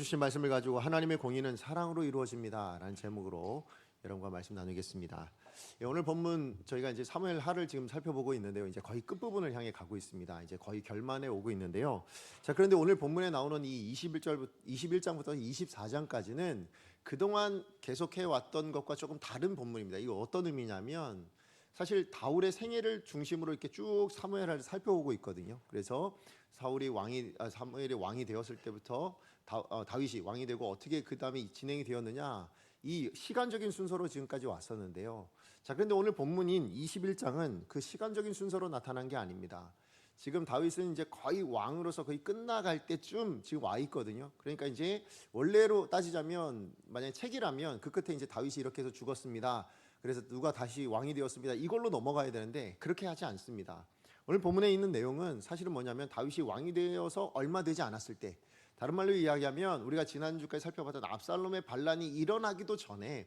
주신 말씀을 가지고 하나님의 공의는 사랑으로 이루어집니다 라는 제목으로 여러분과 말씀 나누겠습니다. 오늘 본문 저희가 이제 사무엘 하를 지금 살펴보고 있는데요. 이제 거의 끝부분을 향해 가고 있습니다. 이제 거의 결말에 오고 있는데요. 자, 그런데 오늘 본문에 나오는 이 21장부터 24장까지는 그동안 계속해 왔던 것과 조금 다른 본문입니다. 이거 어떤 의미냐면 사실 다윗의 생애를 중심으로 이렇게 쭉 사무엘하를 살펴보고 있거든요. 그래서 사무엘이 왕이 되었을 때부터 다윗이 왕이 되고 어떻게 그 다음에 진행이 되었느냐, 이 시간적인 순서로 지금까지 왔었는데요. 자, 그런데 오늘 본문인 21장은 그 시간적인 순서로 나타난 게 아닙니다. 지금 다윗은 이제 거의 왕으로서 거의 끝나갈 때쯤 지금 와 있거든요. 그러니까 이제 원래로 따지자면 만약에 책이라면 그 끝에 이제 다윗이 이렇게 해서 죽었습니다, 그래서 누가 다시 왕이 되었습니다, 이걸로 넘어가야 되는데 그렇게 하지 않습니다. 오늘 본문에 있는 내용은 사실은 뭐냐면 다윗이 왕이 되어서 얼마 되지 않았을 때, 다른 말로 이야기하면 우리가 지난주까지 살펴봤던 압살롬의 반란이 일어나기도 전에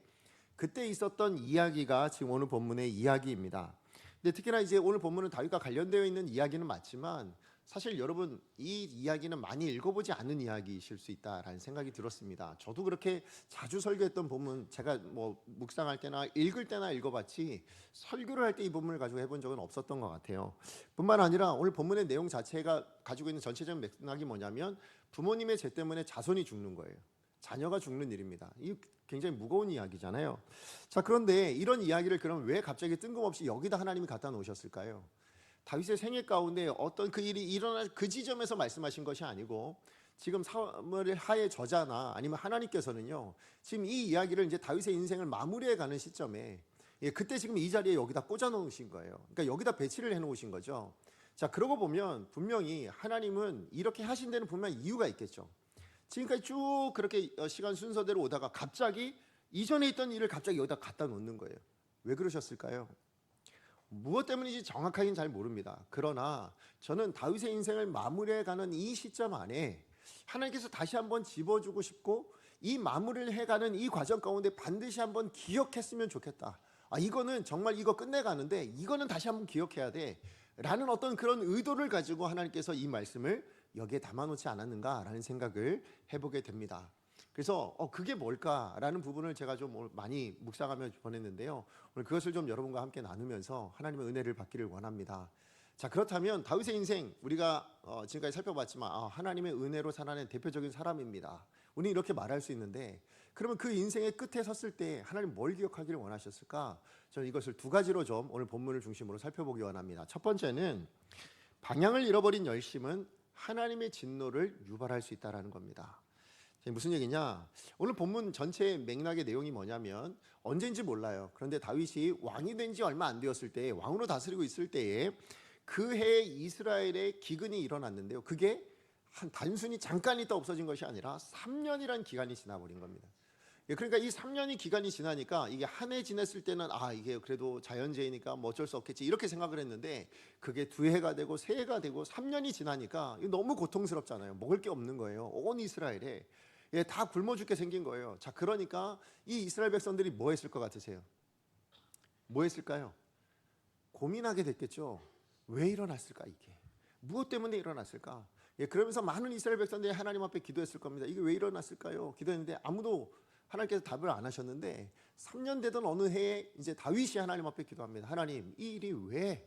그때 있었던 이야기가 지금 오늘 본문의 이야기입니다. 근데 특히나 이제 오늘 본문은 다윗과 관련되어 있는 이야기는 맞지만 사실 여러분 이 이야기는 많이 읽어보지 않은 이야기이실 수 있다라는 생각이 들었습니다. 저도 그렇게 자주 설교했던 본문, 제가 뭐 묵상할 때나 읽을 때나 읽어봤지 설교를 할 때 이 본문을 가지고 해본 적은 없었던 것 같아요. 뿐만 아니라 오늘 본문의 내용 자체가 가지고 있는 전체적인 맥락이 뭐냐면 부모님의 죄 때문에 자손이 죽는 거예요. 자녀가 죽는 일입니다. 이 굉장히 무거운 이야기잖아요. 자, 그런데 이런 이야기를 그럼 왜 갑자기 뜬금없이 여기다 하나님이 갖다 놓으셨을까요? 다윗의 생애 가운데 어떤 그 일이 일어날 그 지점에서 말씀하신 것이 아니고 지금 사무엘 하의 저자나 아니면 하나님께서는요, 지금 이 이야기를 이제 다윗의 인생을 마무리해 가는 시점에 그때 지금 이 자리에 여기다 꽂아 놓으신 거예요. 그러니까 여기다 배치를 해 놓으신 거죠. 자, 그러고 보면 분명히 하나님은 이렇게 하신 데는 분명히 이유가 있겠죠. 지금까지 쭉 그렇게 시간 순서대로 오다가 갑자기 이전에 있던 일을 갑자기 여기다 갖다 놓는 거예요. 왜 그러셨을까요? 무엇 때문인지 정확하게는 잘 모릅니다. 그러나 저는 다윗의 인생을 마무리해가는 이 시점 안에 하나님께서 다시 한번 집어주고 싶고 이 마무리를 해가는 이 과정 가운데 반드시 한번 기억했으면 좋겠다. 이거는 정말 이거 끝내가는데 이거는 다시 한번 기억해야 돼 라는 어떤 그런 의도를 가지고 하나님께서 이 말씀을 여기에 담아놓지 않았는가라는 생각을 해보게 됩니다. 그래서 그게 뭘까라는 부분을 제가 좀 많이 묵상하며 보냈는데요. 오늘 그것을 좀 여러분과 함께 나누면서 하나님의 은혜를 받기를 원합니다. 자, 그렇다면 다윗의 인생 우리가 지금까지 살펴봤지만 하나님의 은혜로 살아낸 대표적인 사람입니다. 우리는 이렇게 말할 수 있는데 그러면 그 인생의 끝에 섰을 때 하나님 뭘 기억하기를 원하셨을까? 저는 이것을 두 가지로 좀 오늘 본문을 중심으로 살펴보기 원합니다. 첫 번째는 방향을 잃어버린 열심은 하나님의 진노를 유발할 수 있다는 겁니다. 무슨 얘기냐? 오늘 본문 전체의 맥락의 내용이 뭐냐면 언제인지 몰라요. 그런데 다윗이 왕이 된 지 얼마 안 되었을 때, 왕으로 다스리고 있을 때에 그 해에 이스라엘의 기근이 일어났는데요. 그게 단순히 잠깐 있다 없어진 것이 아니라 3년이란 기간이 지나버린 겁니다. 그러니까 이 3년이 기간이 지나니까 이게 한 해 지냈을 때는 이게 그래도 자연재해니까 뭐 어쩔 수 없겠지 이렇게 생각을 했는데 그게 두 해가 되고 세 해가 되고 3년이 지나니까 너무 고통스럽잖아요. 먹을 게 없는 거예요. 온 이스라엘에 다 굶어 죽게 생긴 거예요. 자, 그러니까 이 이스라엘 백성들이 뭐 했을 것 같으세요? 뭐 했을까요? 고민하게 됐겠죠. 왜 일어났을까 이게? 무엇 때문에 일어났을까? 그러면서 많은 이스라엘 백성들이 하나님 앞에 기도했을 겁니다. 이게 왜 일어났을까요? 기도했는데 아무도 하나님께서 답을 안 하셨는데 3년 되던 어느 해에 이제 다윗이 하나님 앞에 기도합니다. 하나님, 이 일이 왜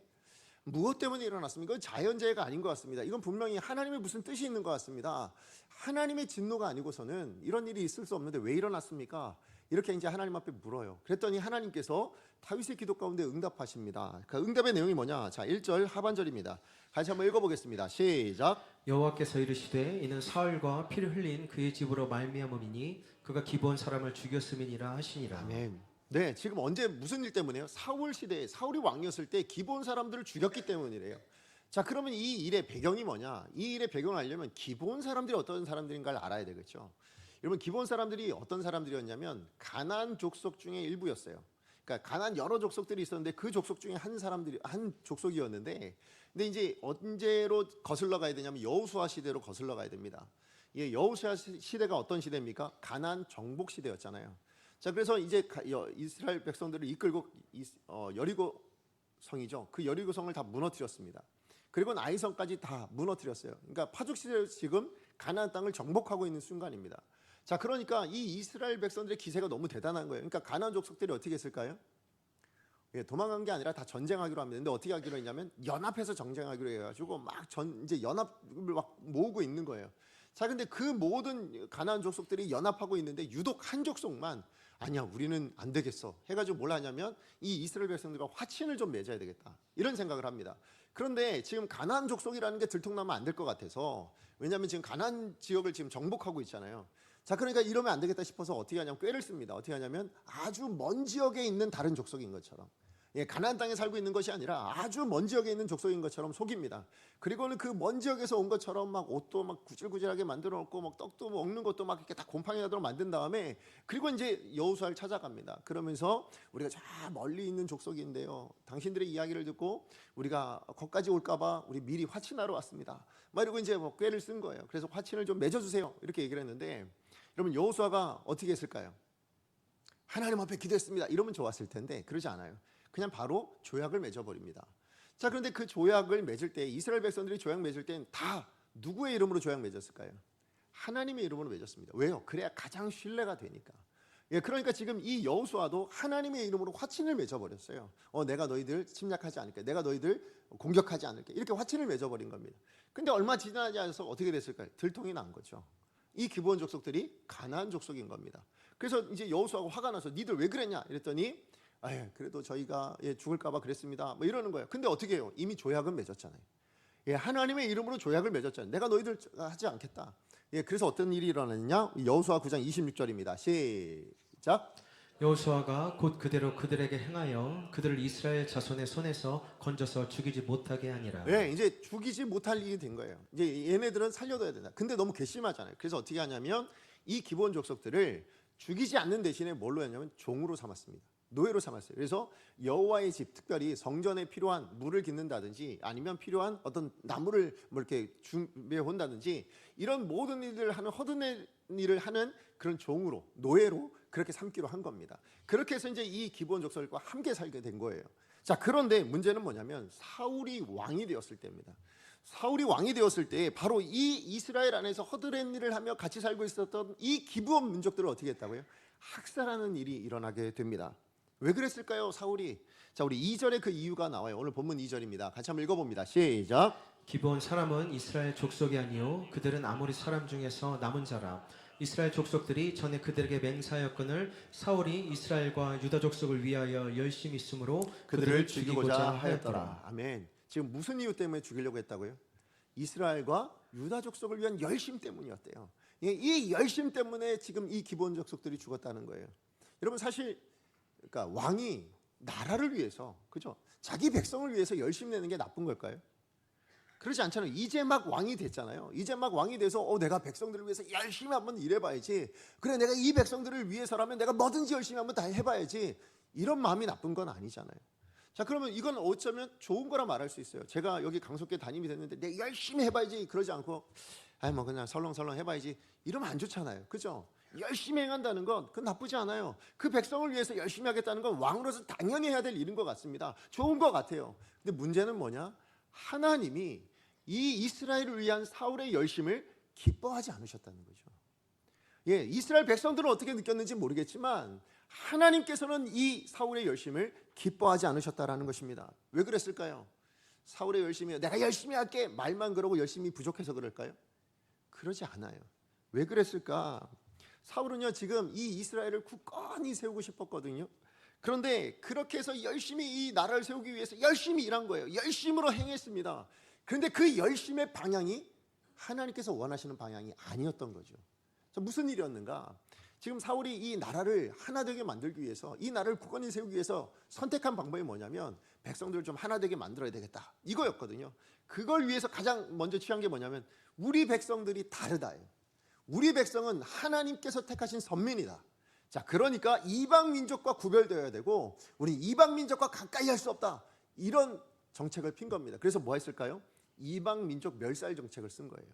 무엇 때문에 일어났습니까? 이건 자연재해가 아닌 것 같습니다. 이건 분명히 하나님의 무슨 뜻이 있는 것 같습니다. 하나님의 진노가 아니고서는 이런 일이 있을 수 없는데 왜 일어났습니까? 이렇게 이제 하나님 앞에 물어요. 그랬더니 하나님께서 다윗의 기도 가운데 응답하십니다. 그 응답의 내용이 뭐냐? 자, 1절 하반절입니다. 같이 한번 읽어보겠습니다. 시작. 여호와께서 이르시되 이는 사울과 피를 흘린 그의 집으로 말미암음이니 그가 기브온 사람을 죽였음이니라 하시니라. 아멘. 네, 지금 언제 무슨 일 때문에요? 사울 시대에 사울이 왕이었을 때 기브온 사람들을 죽였기 때문이래요. 자, 그러면 이 일의 배경이 뭐냐? 이 일의 배경을 알려면 기브온 사람들이 어떤 사람들인가를 알아야 되겠죠. 여러분, 기브온 사람들이 어떤 사람들이었냐면 가나안 족속 중에 일부였어요. 그러니까 가나안 여러 족속들이 있었는데 그 족속 중에 한 족속이었는데, 근데 이제 언제로 거슬러 가야 되냐면 여호수아 시대로 거슬러 가야 됩니다. 여호수아 시대가 어떤 시대입니까? 가나안 정복 시대였잖아요. 자, 그래서 이제 이스라엘 백성들을 이끌고 여리고 성이죠. 그 여리고 성을 다 무너뜨렸습니다. 그리고 아이성까지 다 무너뜨렸어요. 그러니까 파죽 시대로 지금 가나안 땅을 정복하고 있는 순간입니다. 자, 그러니까 이 이스라엘 백성들의 기세가 너무 대단한 거예요. 그러니까 가나안 족속들이 어떻게 했을까요? 예, 도망간 게 아니라 다 전쟁하기로 합니다. 근데 어떻게 하기로 했냐면 연합해서 전쟁하기로 해가지고 막 이제 연합을 막 모으고 있는 거예요. 자, 근데 그 모든 가나안 족속들이 연합하고 있는데 유독 한 족속만 아니야, 우리는 안 되겠어 해가지고 뭘 하냐면 이 이스라엘 백성들과 화친을 좀 맺어야 되겠다 이런 생각을 합니다. 그런데 지금 가나안 족속이라는 게 들통나면 안 될 것 같아서, 왜냐하면 지금 가나안 지역을 지금 정복하고 있잖아요. 자, 그러니까 이러면 안 되겠다 싶어서 어떻게 하냐면 꾀를 씁니다. 어떻게 하냐면 아주 먼 지역에 있는 다른 족속인 것처럼, 예, 가나안 땅에 살고 있는 것이 아니라 아주 먼 지역에 있는 족속인 것처럼 속입니다. 그리고는 그 먼 지역에서 온 것처럼 막 옷도 막 구질구질하게 만들어 놓고 막 떡도 먹는 것도 막 이렇게 다 곰팡이 나도록 만든 다음에, 그리고 이제 여호수아를 찾아갑니다. 그러면서 우리가 저 멀리 있는 족속인데요, 당신들의 이야기를 듣고 우리가 거기까지 올까봐 우리 미리 화친하러 왔습니다. 막 이러고 이제 뭐 꾀를 쓴 거예요. 그래서 화친을 좀 맺어주세요 이렇게 얘기를 했는데, 여러분 여호수아가 어떻게 했을까요? 하나님 앞에 기도했습니다 이러면 좋았을 텐데 그러지 않아요. 그냥 바로 조약을 맺어버립니다. 자, 그런데 그 조약을 맺을 때, 이스라엘 백성들이 조약 맺을 땐 다 누구의 이름으로 조약 맺었을까요? 하나님의 이름으로 맺었습니다. 왜요? 그래야 가장 신뢰가 되니까. 예, 그러니까 지금 이 여호수아도 하나님의 이름으로 화친을 맺어버렸어요. 내가 너희들 침략하지 않을게, 내가 너희들 공격하지 않을게, 이렇게 화친을 맺어버린 겁니다. 근데 얼마 지나지 않아서 어떻게 됐을까요? 들통이 난 거죠. 이 기브온 족속들이 가나안 족속인 겁니다. 그래서 이제 여호수아가 화가 나서 니들 왜 그랬냐 이랬더니, 그래도 저희가 죽을까봐 그랬습니다 뭐 이러는 거예요. 근데 어떻게 해요? 이미 조약은 맺었잖아요. 예, 하나님의 이름으로 조약을 맺었잖아요. 내가 너희들 하지 않겠다. 예, 그래서 어떤 일이 일어났느냐? 여호수아 9장 26절입니다 시작. 여호수아가 곧 그대로 그들에게 행하여 그들을 이스라엘 자손의 손에서 건져서 죽이지 못하게 하니라. 예, 이제 죽이지 못할 일이 된 거예요. 이제 얘네들은 살려둬야 된다. 근데 너무 괘씸하잖아요. 그래서 어떻게 하냐면 이 기브온 족속들을 죽이지 않는 대신에 뭘로 했냐면 종으로 삼았습니다. 노예로 삼았어요. 그래서 여호와의 집, 특별히 성전에 필요한 물을 깃는다든지 아니면 필요한 어떤 나무를 뭐 이렇게 준비해 온다든지 이런 모든 일을 하는, 허드렛 일을 하는 그런 종으로, 노예로 그렇게 삼기로 한 겁니다. 그렇게 해서 이제 이 기브온 족속들과 함께 살게 된 거예요. 자, 그런데 문제는 뭐냐면 사울이 왕이 되었을 때입니다. 사울이 왕이 되었을 때 바로 이 이스라엘 안에서 허드렛 일을 하며 같이 살고 있었던 이 기브온 민족들을 어떻게 했다고요? 학살하는 일이 일어나게 됩니다. 왜 그랬을까요, 사울이? 자, 우리 2절에 그 이유가 나와요. 오늘 본문 2절입니다. 같이 한번 읽어봅니다. 시작. 기브온 사람은 이스라엘 족속이 아니요 그들은 아모리 사람 중에서 남은 자라. 이스라엘 족속들이 전에 그들에게 맹세하였거늘 사울이 이스라엘과 유다 족속을 위하여 열심히 있으므로 그들을 죽이고자 하였더라. 아멘. 지금 무슨 이유 때문에 죽이려고 했다고요? 이스라엘과 유다 족속을 위한 열심 때문이었대요. 이 열심 때문에 지금 이 기브온 족속들이 죽었다는 거예요. 여러분, 사실 그러니까 왕이 나라를 위해서, 그죠? 자기 백성을 위해서 열심 내는 게 나쁜 걸까요? 그렇지 않잖아요. 이제 막 왕이 됐잖아요. 이제 막 왕이 돼서 내가 백성들을 위해서 열심히 한번 일해봐야지. 그래, 내가 이 백성들을 위해서라면 내가 뭐든지 열심히 한번 다 해봐야지. 이런 마음이 나쁜 건 아니잖아요. 자, 그러면 이건 어쩌면 좋은 거라 말할 수 있어요. 제가 여기 강속교회 담임이 됐는데 내가 열심히 해봐야지 그러지 않고 뭐 그냥 설렁설렁 해봐야지 이러면 안 좋잖아요. 그죠? 열심히 행한다는 건 그건 나쁘지 않아요. 그 백성을 위해서 열심히 하겠다는 건 왕으로서 당연히 해야 될 일인 것 같습니다. 좋은 것 같아요. 근데 문제는 뭐냐? 하나님이 이 이스라엘을 위한 사울의 열심을 기뻐하지 않으셨다는 거죠. 예, 이스라엘 백성들은 어떻게 느꼈는지 모르겠지만 하나님께서는 이 사울의 열심을 기뻐하지 않으셨다라는 것입니다. 왜 그랬을까요? 사울의 열심이요, 내가 열심히 할게 말만 그러고 열심히 부족해서 그럴까요? 그러지 않아요. 왜 그랬을까? 사울은요, 지금 이 이스라엘을 굳건히 세우고 싶었거든요. 그런데 그렇게 해서 열심히 이 나라를 세우기 위해서 열심히 일한 거예요. 열심으로 행했습니다. 그런데 그 열심의 방향이 하나님께서 원하시는 방향이 아니었던 거죠. 무슨 일이었는가? 지금 사울이 이 나라를 하나 되게 만들기 위해서, 이 나라를 굳건히 세우기 위해서 선택한 방법이 뭐냐면 백성들을 좀 하나 되게 만들어야 되겠다, 이거였거든요. 그걸 위해서 가장 먼저 취한 게 뭐냐면 우리 백성들이 다르다예요. 우리 백성은 하나님께서 택하신 선민이다. 자, 그러니까 이방 민족과 구별되어야 되고 우리 이방 민족과 가까이 할 수 없다, 이런 정책을 핀 겁니다. 그래서 뭐 했을까요? 이방 민족 멸살 정책을 쓴 거예요.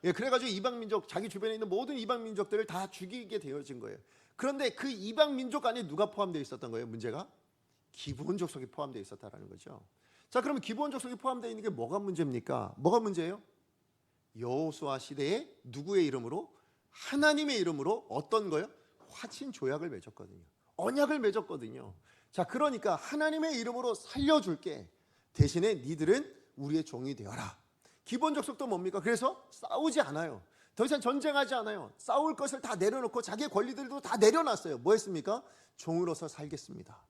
예, 그래가지고 이방 민족, 자기 주변에 있는 모든 이방 민족들을 다 죽이게 되어진 거예요. 그런데 그 이방 민족 안에 누가 포함되어 있었던 거예요? 문제가 기브온 족속이 포함되어 있었다라는 거죠. 자, 그러면 기브온 족속이 포함되어 있는 게 뭐가 문제입니까? 뭐가 문제예요? 여호수아 시대에 누구의 이름으로? 하나님의 이름으로 어떤 거요? 화친 조약을 맺었거든요. 언약을 맺었거든요. 자, 그러니까 하나님의 이름으로 살려줄게. 대신에 니들은 우리의 종이 되어라. 기본 족속도 뭡니까? 그래서 싸우지 않아요. 더 이상 전쟁하지 않아요. 싸울 것을 다 내려놓고 자기의 권리들도 다 내려놨어요. 뭐 했습니까? 종으로서 살겠습니다.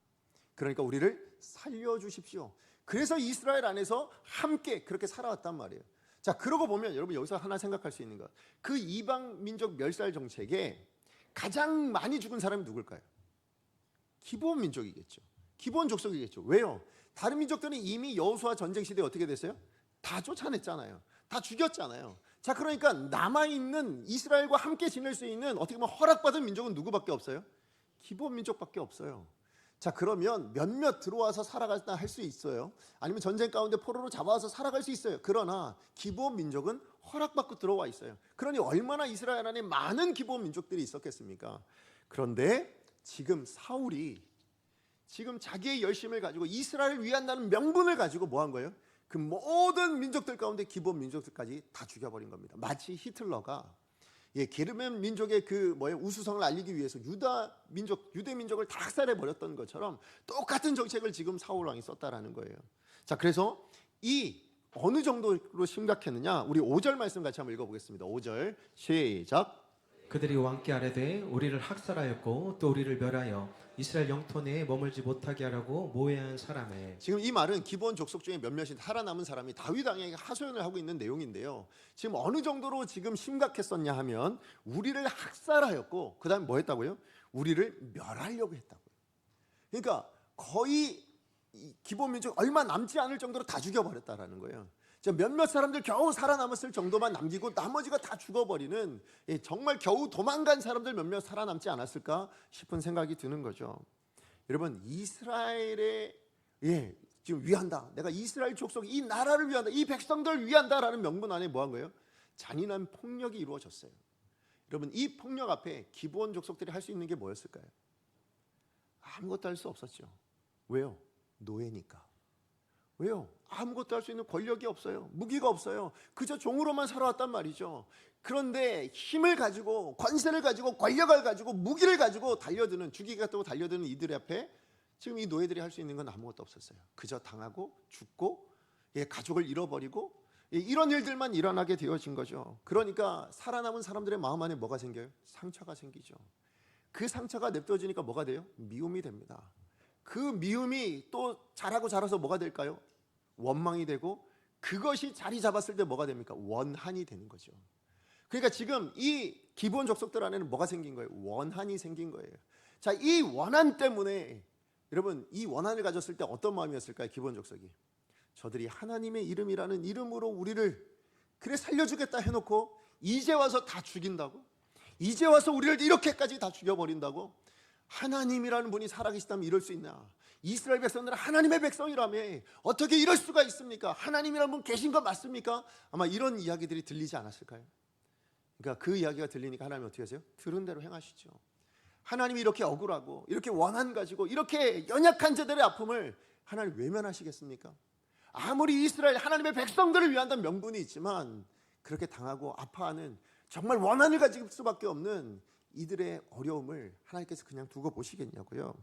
그러니까 우리를 살려주십시오. 그래서 이스라엘 안에서 함께 그렇게 살아왔단 말이에요. 자, 그러고 보면 여러분 여기서 하나 생각할 수 있는 것, 그 이방 민족 멸살 정책에 가장 많이 죽은 사람이 누굴까요? 기본 민족이겠죠. 기본 족속이겠죠. 왜요? 다른 민족들은 이미 여호수아 전쟁 시대에 어떻게 됐어요? 다 쫓아냈잖아요. 다 죽였잖아요. 자, 그러니까 남아있는 이스라엘과 함께 지낼 수 있는 어떻게 보면 허락받은 민족은 누구밖에 없어요? 기본 민족밖에 없어요. 자, 그러면 몇몇 들어와서 살아갔다 할 수 있어요. 아니면 전쟁 가운데 포로로 잡아와서 살아갈 수 있어요. 그러나 기본 민족은 허락받고 들어와 있어요. 그러니 얼마나 이스라엘 안에 많은 기본 민족들이 있었겠습니까? 그런데 지금 사울이 지금 자기의 열심을 가지고 이스라엘을 위한다는 명분을 가지고 뭐 한 거예요? 그 모든 민족들 가운데 기본 민족들까지 다 죽여버린 겁니다. 마치 히틀러가 게르만 민족의 우수성을 알리기 위해서 유대 민족을 다 학살해 버렸던 것처럼 똑같은 정책을 지금 사울 왕이 썼다라는 거예요. 자, 그래서 이 어느 정도로 심각했느냐? 우리 5절 말씀 같이 한번 읽어보겠습니다. 5절 시작. 그들이 왕께 아뢰되 우리를 학살하였고 또 우리를 멸하여 이스라엘 영토 내에 머물지 못하게 하라고 모해한 사람에. 지금 이 말은 기본 족속 중에 몇몇이 살아남은 사람이 다윗 왕에게 하소연을 하고 있는 내용인데요. 지금 어느 정도로 지금 심각했었냐 하면 우리를 학살하였고 그 다음에 뭐 했다고요? 우리를 멸하려고 했다고요. 그러니까 거의 기본 민족 얼마 남지 않을 정도로 다 죽여버렸다라는 거예요. 몇몇 사람들 겨우 살아남았을 정도만 남기고 나머지가 다 죽어버리는, 정말 겨우 도망간 사람들 몇몇 살아남지 않았을까 싶은 생각이 드는 거죠. 여러분, 이스라엘에 지금 위한다, 내가 이스라엘 족속 이 나라를 위한다, 이 백성들을 위한다라는 명분 안에 뭐 한 거예요? 잔인한 폭력이 이루어졌어요. 여러분, 이 폭력 앞에 기본 족속들이 할 수 있는 게 뭐였을까요? 아무것도 할 수 없었죠. 왜요? 노예니까. 왜요? 아무것도 할 수 있는 권력이 없어요. 무기가 없어요. 그저 종으로만 살아왔단 말이죠. 그런데 힘을 가지고, 권세를 가지고, 권력을 가지고, 무기를 가지고 달려드는, 죽이겠다고 달려드는 이들 앞에 지금 이 노예들이 할 수 있는 건 아무것도 없었어요. 그저 당하고 죽고 가족을 잃어버리고 이런 일들만 일어나게 되어진 거죠. 그러니까 살아남은 사람들의 마음 안에 뭐가 생겨요? 상처가 생기죠. 그 상처가 냅둬지니까 뭐가 돼요? 미움이 됩니다. 그 미움이 또 자라서 뭐가 될까요? 원망이 되고, 그것이 자리 잡았을 때 뭐가 됩니까? 원한이 되는 거죠. 그러니까 지금 이 기본 족속들 안에는 뭐가 생긴 거예요? 원한이 생긴 거예요. 자, 이 원한 때문에 여러분, 이 원한을 가졌을 때 어떤 마음이었을까요? 기본 족속이 저들이 하나님의 이름이라는 이름으로 우리를 그래 살려주겠다 해놓고 이제 와서 다 죽인다고? 이제 와서 우리를 이렇게까지 다 죽여버린다고? 하나님이라는 분이 살아계시다면 이럴 수 있나? 이스라엘 백성들은 하나님의 백성이라며 어떻게 이럴 수가 있습니까? 하나님이라는 분 계신 거 맞습니까? 아마 이런 이야기들이 들리지 않았을까요? 그러니까 그 이야기가 들리니까 하나님이 어떻게 하세요? 들은 대로 행하시죠. 하나님이 이렇게 억울하고 이렇게 원한 가지고 이렇게 연약한 자들의 아픔을 하나님 외면하시겠습니까? 아무리 이스라엘 하나님의 백성들을 위한다는 명분이 있지만 그렇게 당하고 아파하는, 정말 원한을 가질 수밖에 없는 이들의 어려움을 하나님께서 그냥 두고 보시겠냐고요?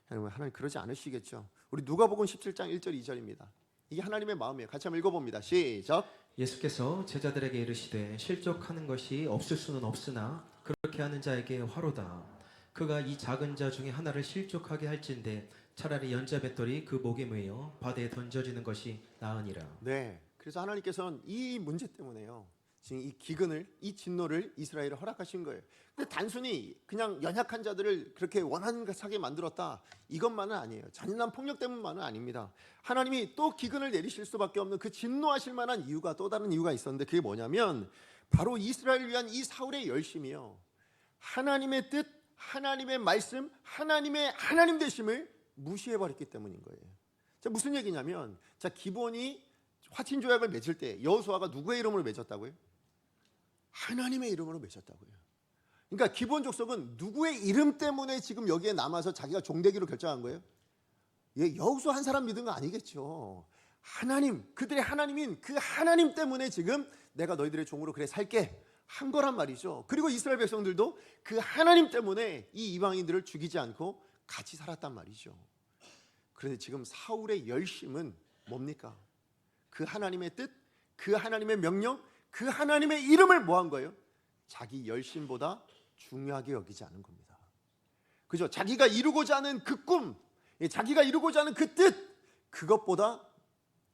하나님 그러지 않으시겠죠. 우리 누가복음 17장 1절 2절입니다. 이게 하나님의 마음이에요. 같이 한번 읽어봅니다. 시작. 예수께서 제자들에게 이르시되 실족하는 것이 없을 수는 없으나 그렇게 하는 자에게 화로다. 그가 이 작은 자 중에 하나를 실족하게 할진대 차라리 연자뱃돌이 그 목에 매여 바다에 던져지는 것이 나으니라. 네, 그래서 하나님께서는 이 문제 때문에요, 지금 이 기근을, 이 진노를 이스라엘에 허락하신 거예요. 근데 단순히 그냥 연약한 자들을 그렇게 원한하게 만들었다, 이것만은 아니에요. 잔인한 폭력 때문만은 아닙니다. 하나님이 또 기근을 내리실 수밖에 없는 그 진노하실 만한 이유가, 또 다른 이유가 있었는데 그게 뭐냐면 바로 이스라엘을 위한 이 사울의 열심이요, 하나님의 뜻, 하나님의 말씀, 하나님의 하나님 되심을 무시해버렸기 때문인 거예요. 자, 무슨 얘기냐면, 자, 기본이 화친 조약을 맺을 때 여호수아가 누구의 이름으로 맺었다고요? 하나님의 이름으로 맺었다고요. 그러니까 기본 족속은 누구의 이름 때문에 지금 여기에 남아서 자기가 종되기로 결정한 거예요? 여호수아 한 사람 믿은 거 아니겠죠. 하나님, 그들의 하나님인 그 하나님 때문에 지금 내가 너희들의 종으로 그래 살게, 한 거란 말이죠. 그리고 이스라엘 백성들도 그 하나님 때문에 이 이방인들을 죽이지 않고 같이 살았단 말이죠. 그런데 지금 사울의 열심은 뭡니까? 그 하나님의 뜻, 그 하나님의 명령, 그 하나님의 이름을 뭐 한 거예요? 자기 열심보다 중요하게 여기지 않은 겁니다. 그죠? 자기가 이루고자 하는 그 꿈, 자기가 이루고자 하는 그 뜻, 그것보다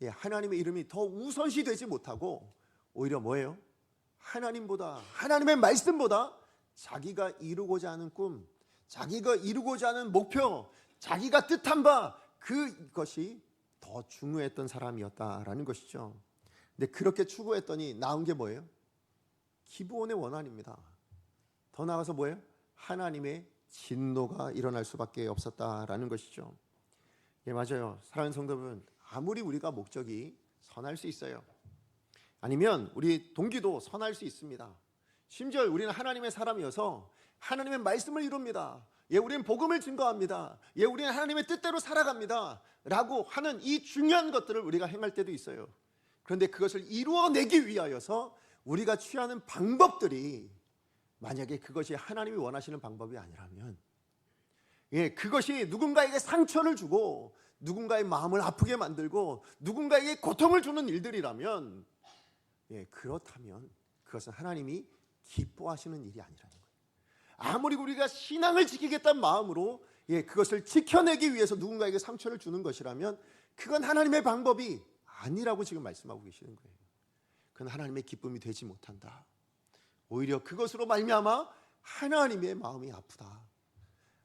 하나님의 이름이 더 우선시 되지 못하고 오히려 뭐예요? 하나님보다, 하나님의 말씀보다 자기가 이루고자 하는 꿈, 자기가 이루고자 하는 목표, 자기가 뜻한 바, 그것이 더 중요했던 사람이었다라는 것이죠. 근데 그렇게 추구했더니 나온 게 뭐예요? 기브온의 원한입니다. 더 나아가서 뭐예요? 하나님의 진노가 일어날 수밖에 없었다라는 것이죠. 예, 맞아요. 사랑하는 성도분, 아무리 우리가 목적이 선할 수 있어요. 아니면 우리 동기도 선할 수 있습니다. 심지어 우리는 하나님의 사람이어서 하나님의 말씀을 이룹니다. 예, 우리는 복음을 증거합니다. 예, 우리는 하나님의 뜻대로 살아갑니다. 라고 하는 이 중요한 것들을 우리가 행할 때도 있어요. 그런데 그것을 이루어내기 위하여서 우리가 취하는 방법들이 만약에 그것이 하나님이 원하시는 방법이 아니라면, 예, 그것이 누군가에게 상처를 주고 누군가의 마음을 아프게 만들고 누군가에게 고통을 주는 일들이라면, 예, 그렇다면 그것은 하나님이 기뻐하시는 일이 아니라는 거예요. 아무리 우리가 신앙을 지키겠다는 마음으로 그것을 지켜내기 위해서 누군가에게 상처를 주는 것이라면 그건 하나님의 방법이 아니라고 지금 말씀하고 계시는 거예요. 그건 하나님의 기쁨이 되지 못한다. 오히려 그것으로 말미암아 하나님의 마음이 아프다.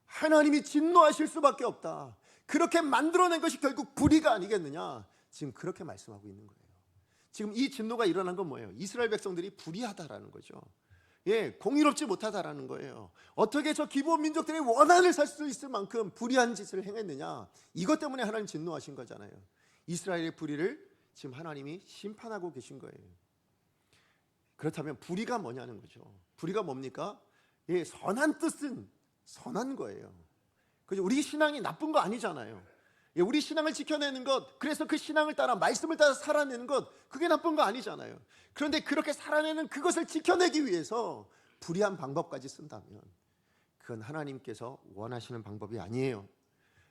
하나님이 진노하실 수밖에 없다. 그렇게 만들어낸 것이 결국 불의가 아니겠느냐. 지금 그렇게 말씀하고 있는 거예요. 지금 이 진노가 일어난 건 뭐예요? 이스라엘 백성들이 불의하다라는 거죠. 예, 공의롭지 못하다라는 거예요. 어떻게 저 기브온 민족들의 원한을 살 수 있을 만큼 불의한 짓을 행했느냐. 이것 때문에 하나님 진노하신 거잖아요. 이스라엘의 불의를 지금 하나님이 심판하고 계신 거예요. 그렇다면 불의가 뭐냐는 거죠. 불의가 뭡니까? 예, 선한 뜻은 선한 거예요. 그죠? 우리 신앙이 나쁜 거 아니잖아요. 예, 우리 신앙을 지켜내는 것, 그래서 그 신앙을 따라 말씀을 따라 살아내는 것, 그게 나쁜 거 아니잖아요. 그런데 그렇게 살아내는 그것을 지켜내기 위해서 불의한 방법까지 쓴다면 그건 하나님께서 원하시는 방법이 아니에요.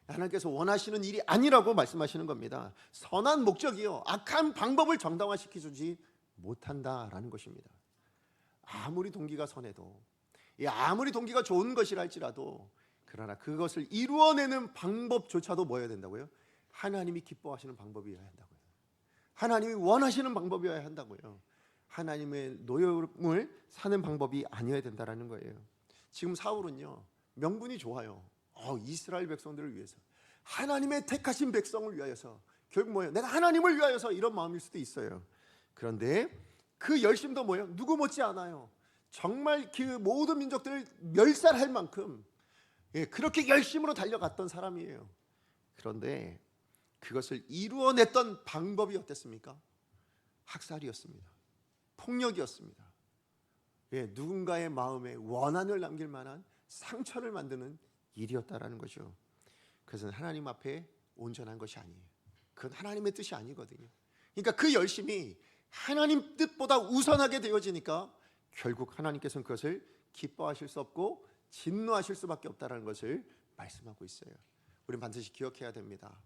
하나님께서 원하시는 일이 아니라고 말씀하시는 겁니다. 선한 목적이요, 악한 방법을 정당화시키지 못한다라는 것입니다. 아무리 동기가 선해도, 아무리 동기가 좋은 것이라 할지라도, 그러나 그것을 이루어내는 방법조차도 뭐여야 된다고요? 하나님이 기뻐하시는 방법이어야 한다고요. 하나님이 원하시는 방법이어야 한다고요. 하나님의 노여움을 사는 방법이 아니어야 된다는 거예요. 지금 사울은요, 명분이 좋아요. 이스라엘 백성들을 위해서, 하나님의 택하신 백성을 위하여서, 결국 뭐예요? 내가 하나님을 위하여서, 이런 마음일 수도 있어요. 그런데 그 열심도 뭐예요? 누구 못지 않아요. 정말 그 모든 민족들을 멸살할 만큼 그렇게 열심으로 달려갔던 사람이에요. 그런데 그것을 이루어냈던 방법이 어땠습니까? 학살이었습니다. 폭력이었습니다. 누군가의 마음에 원한을 남길 만한 상처를 만드는 일이었다라는 거죠. 그것은 하나님 앞에 온전한 것이 아니에요. 그건 하나님의 뜻이 아니거든요. 그러니까 그 열심이 하나님 뜻보다 우선하게 되어지니까 결국 하나님께서는 그것을 기뻐하실 수 없고 진노하실 수밖에 없다는 것을 말씀하고 있어요. 우리는 반드시 기억해야 됩니다.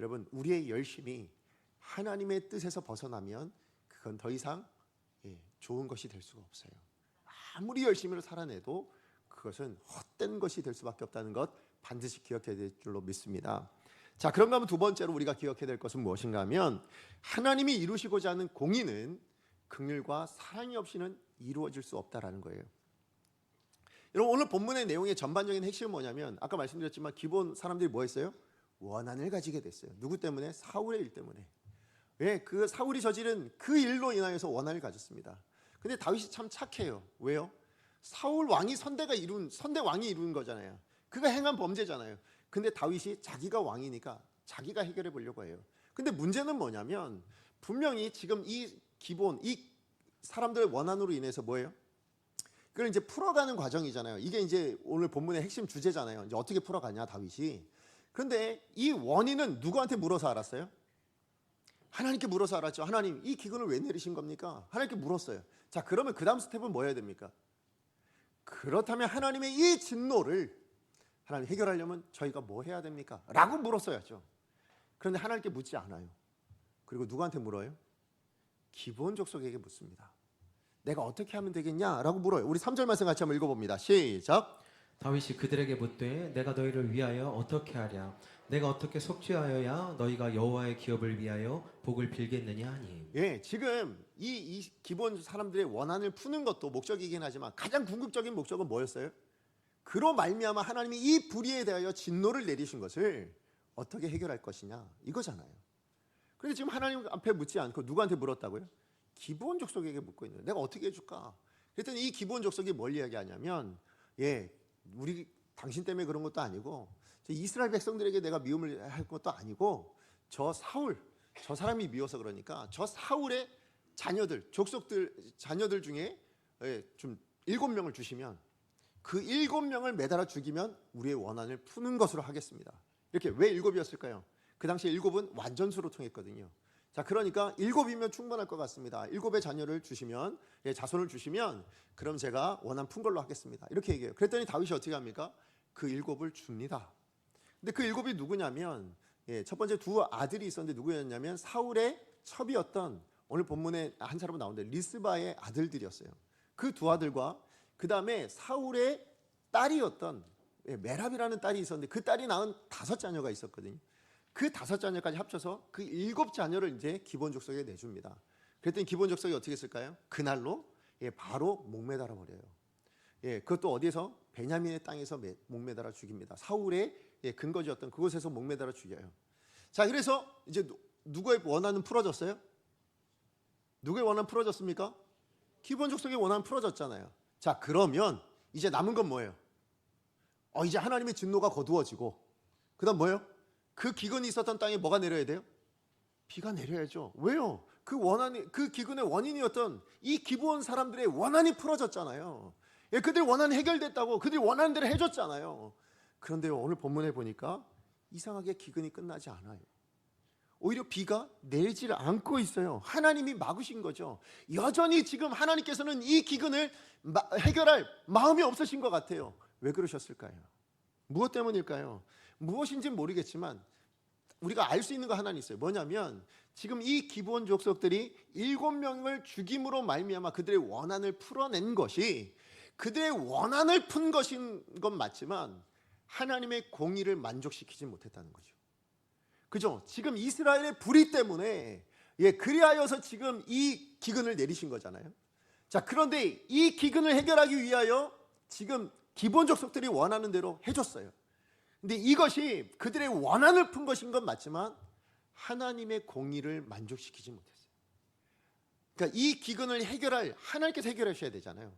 여러분, 우리의 열심이 하나님의 뜻에서 벗어나면 그건 더 이상 좋은 것이 될 수가 없어요. 아무리 열심히로 살아내도 그것은 헛된 것이 될 수밖에 없다는 것 반드시 기억해야 될 줄로 믿습니다. 자, 그런가 하면 두 번째로 우리가 기억해야 될 것은 무엇인가 하면, 하나님이 이루시고자 하는 공의는 긍휼과 사랑이 없이는 이루어질 수 없다라는 거예요. 여러분, 오늘 본문의 내용의 전반적인 핵심은 뭐냐면, 아까 말씀드렸지만 기본 사람들이 뭐 했어요? 원한을 가지게 됐어요. 누구 때문에? 사울의 일 때문에. 그 사울이 저지른 그 일로 인하여서 원한을 가졌습니다. 근데 다윗이 참 착해요. 왜요? 사울 왕이 선대 왕이 이룬 거잖아요. 그가 행한 범죄잖아요. 근데 다윗이 자기가 왕이니까 자기가 해결해 보려고 해요. 근데 문제는 뭐냐면, 분명히 지금 이 사람들의 원한으로 인해서 뭐예요? 그걸 이제 풀어가는 과정이잖아요. 이게 이제 오늘 본문의 핵심 주제잖아요. 이제 어떻게 풀어가냐, 다윗이. 그런데 이 원인은 누구한테 물어서 알았어요? 하나님께 물어서 알았죠. 하나님, 이 기근을 왜 내리신 겁니까? 하나님께 물었어요. 자, 그러면 그 다음 스텝은 뭐 해야 됩니까? 그렇다면 하나님의 이 진노를 하나님 해결하려면 저희가 뭐 해야 됩니까? 라고 물었어야죠. 그런데 하나님께 묻지 않아요. 그리고 누구한테 물어요? 기브온 족속에게 묻습니다. 내가 어떻게 하면 되겠냐? 라고 물어요. 우리 3절 말씀 같이 한번 읽어봅니다. 시작. 다윗이 그들에게 묻되 내가 너희를 위하여 어떻게 하랴? 내가 어떻게 속죄하여야 너희가 여호와의 기업을 위하여 복을 빌겠느냐 하니. 예, 지금 이 기본 사람들의 원한을 푸는 것도 목적이긴 하지만 가장 궁극적인 목적은 뭐였어요? 그로 말미암아 하나님이 이 불의에 대하여 진노를 내리신 것을 어떻게 해결할 것이냐 이거잖아요. 그런데 지금 하나님 앞에 묻지 않고 누구한테 물었다고요? 기브온 족속에게 묻고 있는 거예요. 내가 어떻게 해줄까? 그랬더니 이 기브온 족속이 뭘 이야기하냐면, 예, 우리 당신 때문에 그런 것도 아니고 이스라엘 백성들에게 내가 미움을 할 것도 아니고 저 사울, 저 사람이 미워서 그러니까 저 사울의 자녀들, 족속들 자녀들 중에 좀 7명을 주시면 그 7명을 매달아 죽이면 우리의 원한을 푸는 것으로 하겠습니다. 이렇게 왜 7이었을까요? 그 당시에 7은 완전수로 통했거든요. 자, 그러니까 7이면 충분할 것 같습니다. 7의 자녀를 주시면, 자손을 주시면 그럼 제가 원한 푼 걸로 하겠습니다. 이렇게 얘기해요. 그랬더니 다윗이 어떻게 합니까? 그 7을 줍니다. 근데 그 7이 누구냐면, 첫 번째 두 아들이 있었는데 누구였냐면 사울의 첩이었던, 오늘 본문에 한 사람은 나오는데 리스바의 아들들이었어요. 그 두 아들과 그 다음에 사울의 딸이었던 메랍이라는 딸이 있었는데 그 딸이 낳은 5자녀가 있었거든요. 그 5자녀까지 합쳐서 그 7자녀를 이제 기브온 족속에 내줍니다. 그랬더니 기브온 족속이 어떻게 했을까요? 그날로 바로 목매달아 버려요. 그것도 어디에서? 베냐민의 땅에서 목매달아 죽입니다. 사울의 근거지였던 그곳에서 목매달아 죽여요. 자, 그래서 이제 누구의 원한은 풀어졌어요? 누구의 원한 풀어졌습니까? 기브온 족속의 원한 풀어졌잖아요. 자, 그러면 이제 남은 건 뭐예요? 이제 하나님의 진노가 거두어지고 그다음 뭐예요? 그 기근이 있었던 땅에 뭐가 내려야 돼요? 비가 내려야죠. 왜요? 그 기근의 원인이었던 이 기브온 사람들의 원한이 풀어졌잖아요. 그들 원한이 해결됐다고 그들이 원하는 대로 해줬잖아요. 그런데 오늘 본문에 보니까 이상하게 기근이 끝나지 않아요. 오히려 비가 내리질 않고 있어요. 하나님이 막으신 거죠. 여전히 지금 하나님께서는 이 기근을 해결할 마음이 없으신 것 같아요. 왜 그러셨을까요? 무엇 때문일까요? 무엇인지는 모르겠지만 우리가 알 수 있는 거 하나 있어요. 뭐냐면 지금 이 기브온 족속들이 7명을 죽임으로 말미암아 그들의 원한을 풀어낸 것이 그들의 원한을 푼 것인 건 맞지만 하나님의 공의를 만족시키지 못했다는 거죠. 그죠? 지금 이스라엘의 불의 때문에 그리하여서 지금 이 기근을 내리신 거잖아요. 자, 그런데 이 기근을 해결하기 위하여 지금 기브온 족속들이 원하는 대로 해줬어요. 근데 이것이 그들의 원한을 푼 것인 건 맞지만 하나님의 공의를 만족시키지 못했어요. 그러니까 이 기근을 해결할 하나님께서 해결하셔야 되잖아요.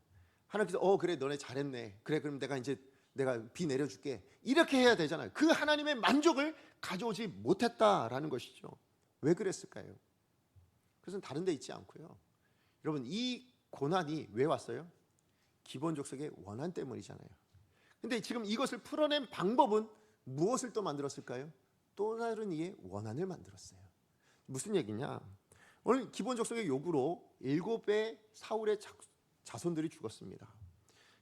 하나님께서 그래 너네 잘했네. 그래 그럼 내가 비 내려줄게. 이렇게 해야 되잖아요. 그 하나님의 만족을 가져오지 못했다라는 것이죠. 왜 그랬을까요? 그것은 다른 데 있지 않고요. 여러분 이 고난이 왜 왔어요? 기브온 족속의 원한 때문이잖아요. 근데 지금 이것을 풀어낸 방법은 무엇을 또 만들었을까요? 또 다른 이의 원한을 만들었어요. 무슨 얘기냐? 오늘 기브온 족속의 요구로 7의 사울의 자손들이 죽었습니다.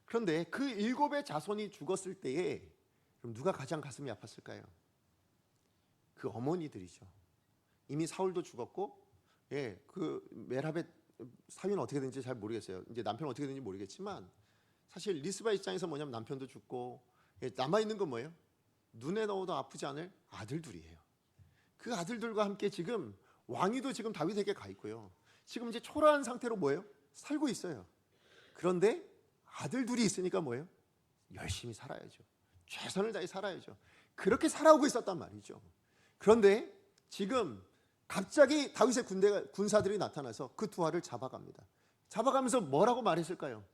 그런데 그 7의 자손이 죽었을 때에 그럼 누가 가장 가슴이 아팠을까요? 그 어머니들이죠. 이미 사울도 죽었고, 그 메랍의 사위는 어떻게 된지 잘 모르겠어요. 이제 남편은 어떻게 된지 모르겠지만 사실 리스바 입장에서 뭐냐면 남편도 죽고 남아 있는 건 뭐예요? 눈에 넣어도 아프지 않을 아들들이에요. 그 아들들과 함께 지금 왕위도 지금 다윗에게 가 있고요. 지금 이제 초라한 상태로 뭐예요? 살고 있어요. 그런데 아들들이 있으니까 뭐예요? 열심히 살아야죠. 최선을 다해 살아야죠. 그렇게 살아오고 있었단 말이죠. 그런데 지금 갑자기 다윗의 군사들이 나타나서 그 두 아를 잡아갑니다. 잡아가면서 뭐라고 말했을까요?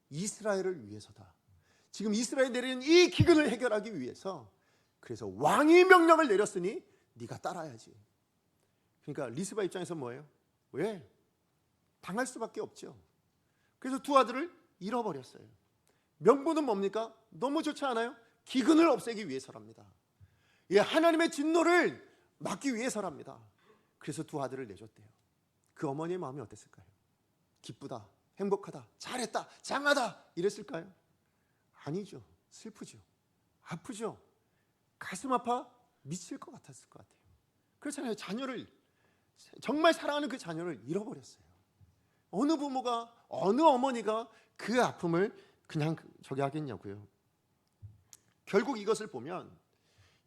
이스라엘을 위해서다. 지금 이스라엘 내리는 이 기근을 해결하기 위해서 그래서 왕이 명령을 내렸으니 네가 따라야지. 그러니까 리스바 입장에서 뭐예요? 왜? 당할 수밖에 없죠. 그래서 두 아들을 잃어버렸어요. 명분은 뭡니까? 너무 좋지 않아요? 기근을 없애기 위해서랍니다. 하나님의 진노를 막기 위해서랍니다. 그래서 두 아들을 내줬대요. 그 어머니의 마음이 어땠을까요? 기쁘다, 행복하다, 잘했다, 장하다 이랬을까요? 아니죠. 슬프죠. 아프죠. 가슴 아파 미칠 것 같았을 것 같아요. 그렇잖아요. 자녀를, 정말 사랑하는 그 자녀를 잃어버렸어요. 어느 부모가, 어느 어머니가 그 아픔을 그냥 저기 하겠냐고요. 결국 이것을 보면,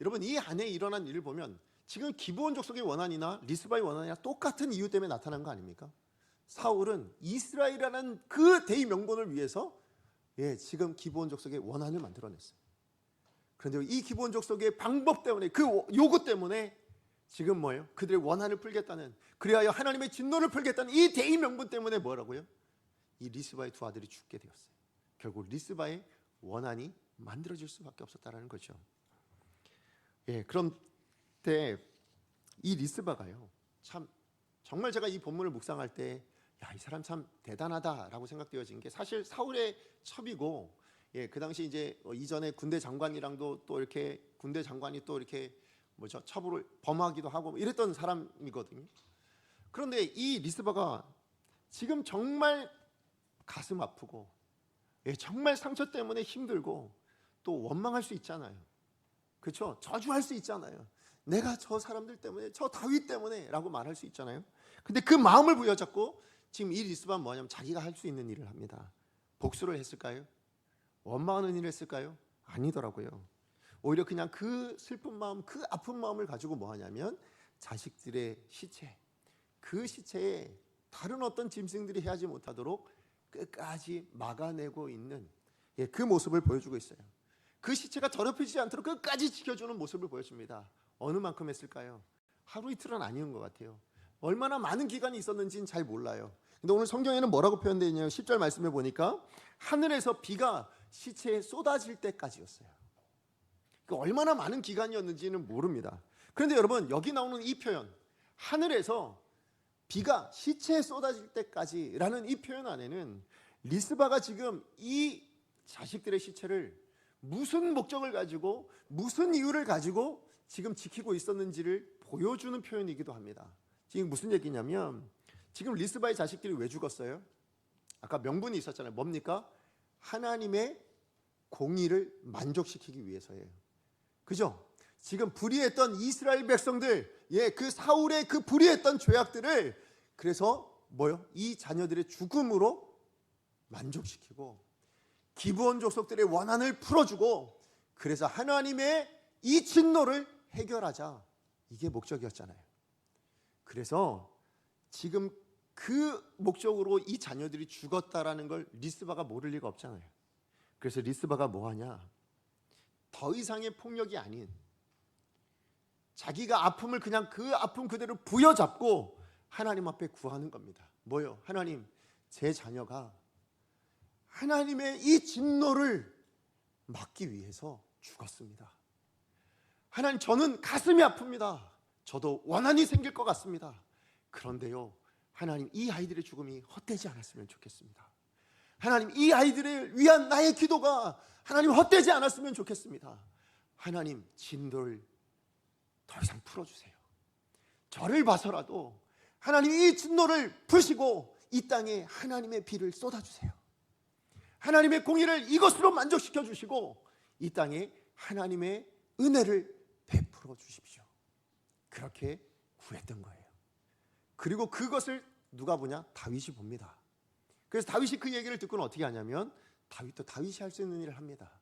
여러분, 이 안에 일어난 일을 보면 지금 기브온 족속의 원한이나 리스바의 원한이나 똑같은 이유 때문에 나타난 거 아닙니까? 사울은 이스라엘이라는 그 대의 명분을 위해서 지금 기브온 족속의 원한을 만들어냈어요. 그런데 이 기브온 족속의 방법 때문에, 그 요구 때문에 지금 뭐예요? 그들의 원한을 풀겠다는, 그리하여 하나님의 진노를 풀겠다는 이 대의 명분 때문에 뭐라고요? 이 리스바의 두 아들이 죽게 되었어요. 결국 리스바의 원한이 만들어질 수밖에 없었다라는 거죠. 그런데 이 리스바가요, 참 정말 제가 이 본문을 묵상할 때, 이 사람 참 대단하다라고 생각되어진 게, 사실 사울의 첩이고, 그 당시 이제 이전에 군대 장관이랑도 또 이렇게 군대 장관이 또 이렇게 첩을 범하기도 하고 이랬던 사람이거든요. 그런데 이 리스바가 지금 정말 가슴 아프고, 정말 상처 때문에 힘들고 또 원망할 수 있잖아요. 그렇죠? 저주할 수 있잖아요. 내가 저 사람들 때문에, 저 다윗 때문에 라고 말할 수 있잖아요. 근데 그 마음을 부여잡고 지금 이 리스바는 뭐냐면 자기가 할 수 있는 일을 합니다. 복수를 했을까요? 원망하는 일을 했을까요? 아니더라고요. 오히려 그냥 그 슬픈 마음, 그 아픈 마음을 가지고 뭐 하냐면 자식들의 시체, 그 시체에 다른 어떤 짐승들이 해하지 못하도록 끝까지 막아내고 있는 그 모습을 보여주고 있어요. 그 시체가 더럽히지 않도록 끝까지 지켜주는 모습을 보여줍니다. 어느 만큼 했을까요? 하루 이틀은 아니었던 것 같아요. 얼마나 많은 기간이 있었는지는 잘 몰라요. 근데 오늘 성경에는 뭐라고 표현되어 있냐면 10절 말씀에 보니까 하늘에서 비가 시체에 쏟아질 때까지였어요. 그러니까 얼마나 많은 기간이었는지는 모릅니다. 그런데 여러분, 여기 나오는 이 표현, 하늘에서 비가 시체에 쏟아질 때까지라는 이 표현 안에는 리스바가 지금 이 자식들의 시체를 무슨 목적을 가지고, 무슨 이유를 가지고 지금 지키고 있었는지를 보여주는 표현이기도 합니다. 지금 무슨 얘기냐면, 지금 리스바의 자식들이 왜 죽었어요? 아까 명분이 있었잖아요. 뭡니까? 하나님의 공의를 만족시키기 위해서예요. 그죠? 지금 불의했던 이스라엘 백성들, 그 사울의 그 불의했던 죄악들을, 그래서 이 자녀들의 죽음으로 만족시키고 기브온 족속들의 원한을 풀어주고, 그래서 하나님의 이 진노를 해결하자, 이게 목적이었잖아요. 그래서 지금 그 목적으로 이 자녀들이 죽었다라는 걸 리스바가 모를 리가 없잖아요. 그래서 리스바가 뭐하냐, 더 이상의 폭력이 아닌 자기가 아픔을 그냥 그 아픔 그대로 부여잡고 하나님 앞에 구하는 겁니다. 뭐요? 하나님, 제 자녀가 하나님의 이 진노를 막기 위해서 죽었습니다. 하나님, 저는 가슴이 아픕니다. 저도 원한이 생길 것 같습니다. 그런데요, 하나님, 이 아이들의 죽음이 헛되지 않았으면 좋겠습니다. 하나님, 이 아이들을 위한 나의 기도가 하나님 헛되지 않았으면 좋겠습니다. 하나님, 진도를 더 이상 풀어주세요. 저를 봐서라도 하나님 이 진노를 푸시고 이 땅에 하나님의 비를 쏟아주세요. 하나님의 공의를 이것으로 만족시켜 주시고 이 땅에 하나님의 은혜를 베풀어 주십시오. 그렇게 구했던 거예요. 그리고 그것을 누가 보냐? 다윗이 봅니다. 그래서 다윗이 그 얘기를 듣고는 어떻게 하냐면, 다윗도 다윗이 할 수 있는 일을 합니다.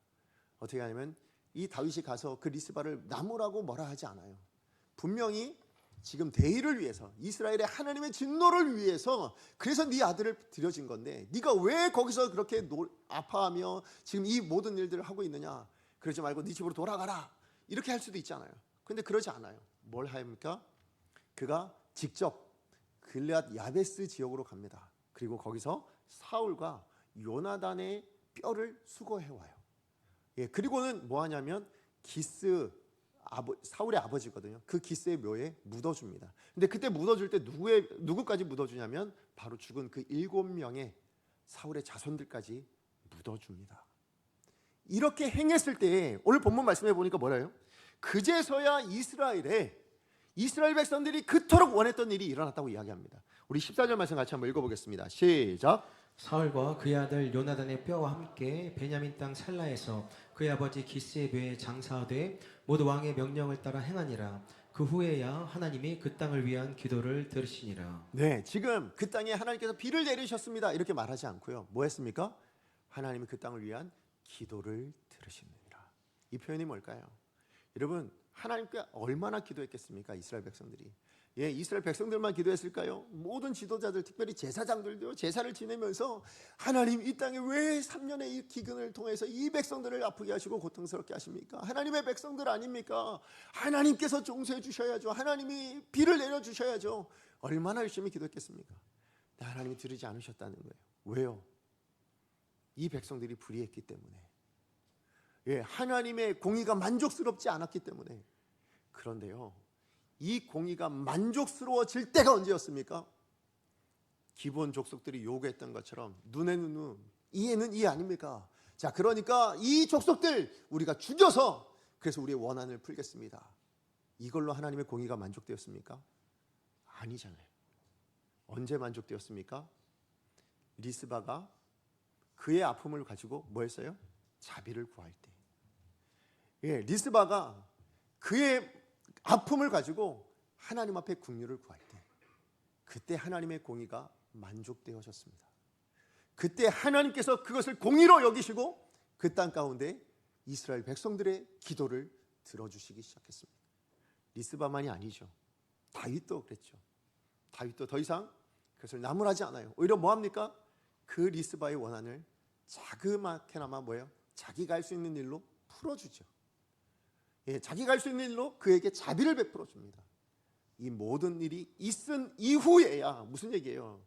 어떻게 하냐면, 이 다윗이 가서 그 리스바를 나무라고 뭐라 하지 않아요. 분명히 지금 대의를 위해서, 이스라엘의 하나님의 진노를 위해서, 그래서 네 아들을 들여진 건데 네가 왜 거기서 그렇게 아파하며 지금 이 모든 일들을 하고 있느냐, 그러지 말고 네 집으로 돌아가라, 이렇게 할 수도 있잖아요. 근데 그러지 않아요. 뭘 합니까? 그가 직접 길르앗 야베스 지역으로 갑니다. 그리고 거기서 사울과 요나단의 뼈를 수거해와요. 그리고는 뭐 하냐면 기스, 사울의 아버지거든요. 그 기스의 묘에 묻어줍니다. 근데 그때 묻어줄 때 누구까지 묻어주냐면 바로 죽은 그 7명의 사울의 자손들까지 묻어줍니다. 이렇게 행했을 때 오늘 본문 말씀해 보니까 뭐래요? 그제서야 이스라엘에 이스라엘 백성들이 그토록 원했던 일이 일어났다고 이야기합니다. 우리 14절 말씀 같이 한번 읽어보겠습니다. 시작. 사울과 그의 아들 요나단의 뼈와 함께 베냐민 땅 살라에서 그의 아버지 기스의 묘에 장사하되 모두 왕의 명령을 따라 행하니라. 그 후에야 하나님이 그 땅을 위한 기도를 들으시니라. 네, 지금 그 땅에 하나님께서 비를 내리셨습니다 이렇게 말하지 않고요, 뭐 했습니까? 하나님이 그 땅을 위한 기도를 들으시느니라. 이 표현이 뭘까요? 여러분, 하나님께 얼마나 기도했겠습니까? 이스라엘 백성들이. 예, 이스라엘 백성들만 기도했을까요? 모든 지도자들, 특별히 제사장들도 제사를 지내면서 하나님, 이 땅에 왜 3년의 이 기근을 통해서 이 백성들을 아프게 하시고 고통스럽게 하십니까? 하나님의 백성들 아닙니까? 하나님께서 종쇄해 주셔야죠. 하나님이 비를 내려 주셔야죠. 얼마나 열심히 기도했겠습니까? 하나님이 들으지 않으셨다는 거예요. 왜요? 이 백성들이 불의했기 때문에. 예, 하나님의 공의가 만족스럽지 않았기 때문에. 그런데요, 이 공의가 만족스러워질 때가 언제였습니까? 기본 족속들이 요구했던 것처럼 눈에는 눈, 이에는 이 아닙니까? 자, 그러니까 이 족속들 우리가 죽여서 그래서 우리의 원한을 풀겠습니다. 이걸로 하나님의 공의가 만족되었습니까? 아니잖아요. 언제 만족되었습니까? 리스바가 그의 아픔을 가지고 뭐 했어요? 자비를 구할 때. 예, 리스바가 그의 아픔을 가지고 하나님 앞에 긍휼을 구할 때, 그때 하나님의 공의가 만족되어졌습니다. 그때 하나님께서 그것을 공의로 여기시고 그 땅 가운데 이스라엘 백성들의 기도를 들어주시기 시작했습니다. 리스바만이 아니죠. 다윗도 그랬죠. 다윗도 더 이상 그것을 나무라지 않아요. 오히려 뭐합니까? 그 리스바의 원한을 자그맣게나마 뭐예요? 자기가 할 수 있는 일로 풀어주죠. 예, 자기가 할 수 있는 일로 그에게 자비를 베풀어 줍니다. 이 모든 일이 있은 이후에야 무슨 얘기예요?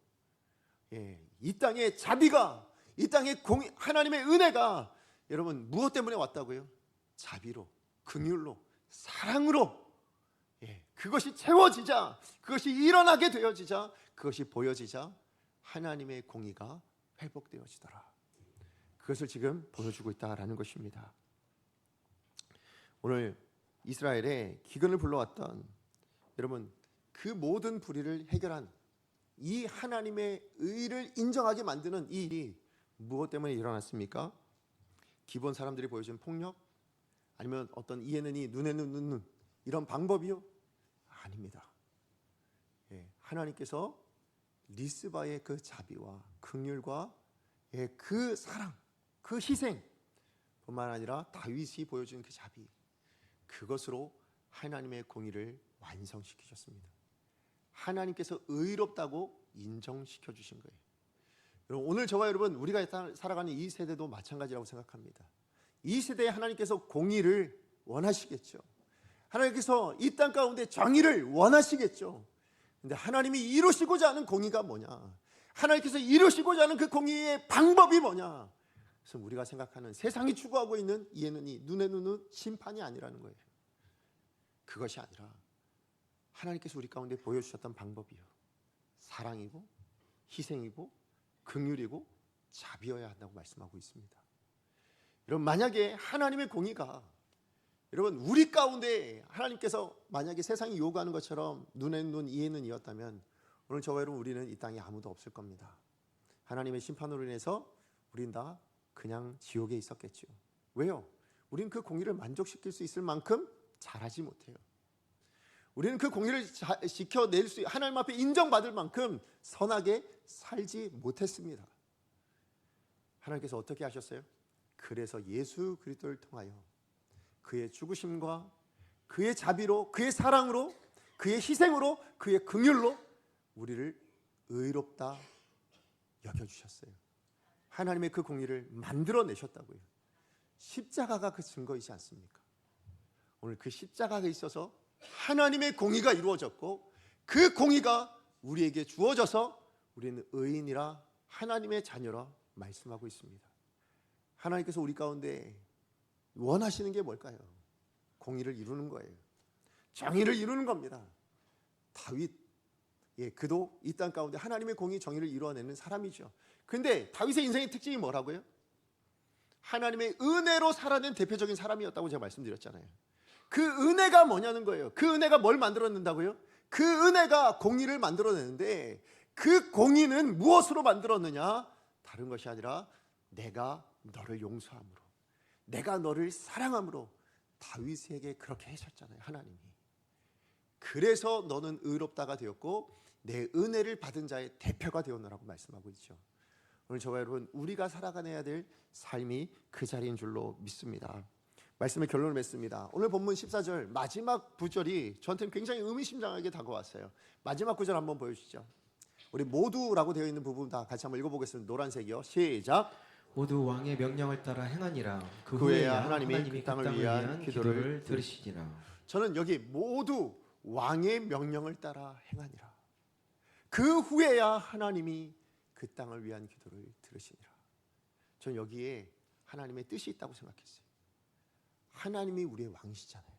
예, 이 땅에 자비가, 이 땅에 하나님의 은혜가 여러분 무엇 때문에 왔다고요? 자비로, 긍휼로, 사랑으로. 예, 그것이 채워지자, 그것이 일어나게 되어지자, 그것이 보여지자 하나님의 공의가 회복되어지더라. 그것을 지금 보여주고 있다라는 것입니다. 오늘 이스라엘의 기근을 불러왔던 여러분, 그 모든 불의를 해결한 이 하나님의 의를 인정하게 만드는 이 일이 무엇 때문에 일어났습니까? 기본 사람들이 보여준 폭력? 아니면 어떤 이에는 이 눈에는 눈 이런 방법이요? 아닙니다. 예, 하나님께서 리스바의 그 자비와 긍휼과 예, 그 사랑, 그 희생 뿐만 아니라 다윗이 보여준 그 자비, 그것으로 하나님의 공의를 완성시키셨습니다. 하나님께서 의롭다고 인정시켜 주신 거예요. 여러분, 오늘 저와 여러분 우리가 살아가는 이 세대도 마찬가지라고 생각합니다. 이 세대에 하나님께서 공의를 원하시겠죠. 하나님께서 이 땅 가운데 정의를 원하시겠죠. 근데 하나님이 이루시고자 하는 공의가 뭐냐? 하나님께서 이루시고자 하는 그 공의의 방법이 뭐냐? 그래서 우리가 생각하는 세상이 추구하고 있는 이에는 이, 눈에는 눈 심판이 아니라는 거예요. 그것이 아니라 하나님께서 우리 가운데 보여주셨던 방법이요, 사랑이고 희생이고 긍휼이고 자비여야 한다고 말씀하고 있습니다. 여러분, 만약에 하나님의 공의가 여러분 우리 가운데 하나님께서 만약에 세상이 요구하는 것처럼 눈에는 눈 이에는 이였다면 오늘 저와 여러분 우리는 이 땅에 아무도 없을 겁니다. 하나님의 심판으로 인해서 우린 다 그냥 지옥에 있었겠죠. 왜요? 우리는 그 공의를 만족시킬 수 있을 만큼 잘하지 못해요. 우리는 그 공의를 지켜낼 수, 하나님 앞에 인정받을 만큼 선하게 살지 못했습니다. 하나님께서 어떻게 하셨어요? 그래서 예수 그리스도를 통하여 그의 죽으심과 그의 자비로, 그의 사랑으로, 그의 희생으로, 그의 긍휼로 우리를 의롭다 여겨주셨어요. 하나님의 그 공의를 만들어내셨다고요. 십자가가 그 증거이지 않습니까? 오늘 그 십자가가 있어서 하나님의 공의가 이루어졌고 그 공의가 우리에게 주어져서 우리는 의인이라 하나님의 자녀라 말씀하고 있습니다. 하나님께서 우리 가운데 원하시는 게 뭘까요? 공의를 이루는 거예요. 정의를 이루는 겁니다. 다윗, 예, 그도 이 땅 가운데 하나님의 공의 정의를 이루어내는 사람이죠. 그런데 다윗의 인생의 특징이 뭐라고요? 하나님의 은혜로 살아낸 대표적인 사람이었다고 제가 말씀드렸잖아요. 그 은혜가 뭐냐는 거예요. 그 은혜가 뭘 만들어낸다고요? 그 은혜가 공의를 만들어내는데 그 공의는 무엇으로 만들었느냐? 다른 것이 아니라 내가 너를 용서함으로, 내가 너를 사랑함으로. 다윗에게 그렇게 하셨잖아요, 하나님이. 그래서 너는 의롭다가 되었고 내 은혜를 받은 자의 대표가 되었노라고 말씀하고 있죠. 오늘 저와 여러분, 우리가 살아가야 될 삶이 그 자리인 줄로 믿습니다. 말씀의 결론을 맺습니다. 오늘 본문 14절 마지막 구절이 저한테는 굉장히 의미심장하게 다가왔어요. 마지막 구절 한번 보여주시죠. 우리 모두라고 되어 있는 부분 다 같이 한번 읽어보겠습니다. 노란색이요. 시작. 모두 왕의 명령을 따라 행하니라. 그 그 후에야 후에야 하나님이 하나님이 그 땅을 위한 기도를 들으시니라. 저는 여기 모두 왕의 명령을 따라 행하니라. 그 후에야 하나님이 그 땅을 위한 기도를 들으시니라. 저는 여기에 하나님의 뜻이 있다고 생각했어요. 하나님이 우리의 왕이시잖아요.